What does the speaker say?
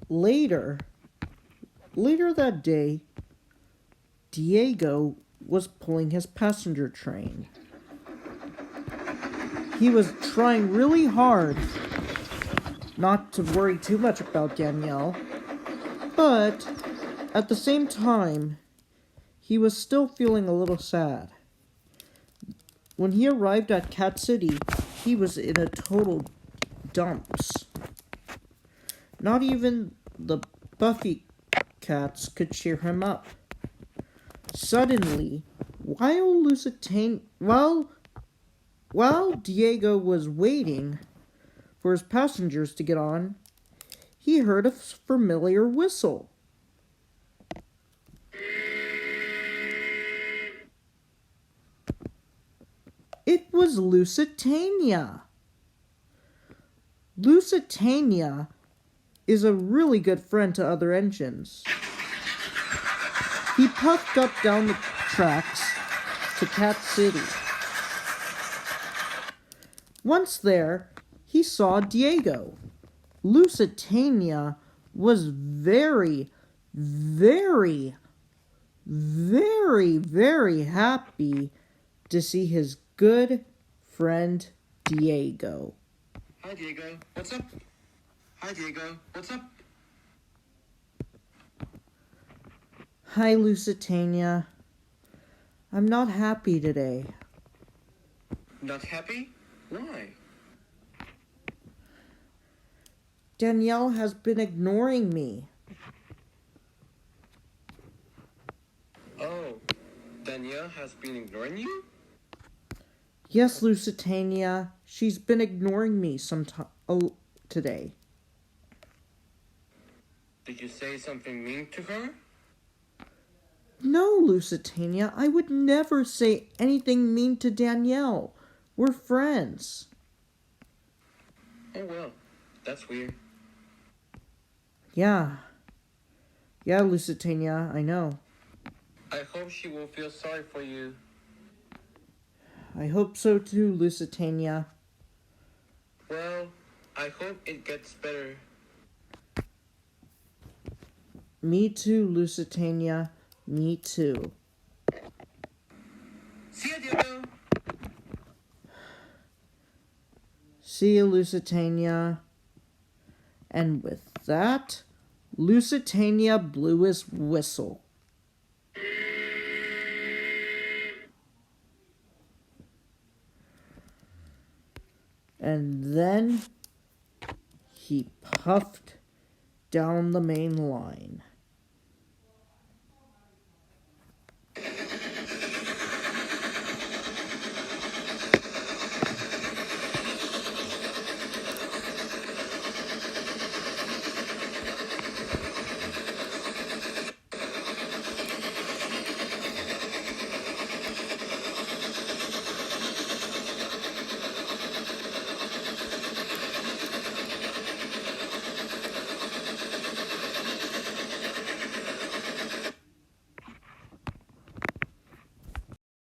Later that day, Diego was pulling his passenger train. He was trying really hard not to worry too much about Danielle, but at the same time, he was still feeling a little sad. When he arrived at Cat City, he was in a total dumps. Not even the Buffy cats could cheer him up. Suddenly, while Diego was waiting for his passengers to get on, he heard a familiar whistle. It was Lusitania. Lusitania is a really good friend to other engines. He puffed up down the tracks to Cat City. Once there, he saw Diego. Lusitania was very, very, very, very happy to see his good friend Diego. Hi, Diego. What's up? Hi, Diego. What's up? Hi, Lusitania. I'm not happy today. Not happy? Why? Danielle has been ignoring me. Oh, Danielle has been ignoring you? Yes, Lusitania. She's been ignoring me today. Did you say something mean to her? No, Lusitania. I would never say anything mean to Danielle. We're friends. Oh, well, that's weird. Yeah, Lusitania, I know. I hope she will feel sorry for you. I hope so too, Lusitania. Well, I hope it gets better. Me too, Lusitania. Me too. See ya, Diego. See you, Lusitania. And with that, Lusitania blew his whistle. And then he puffed down the main line.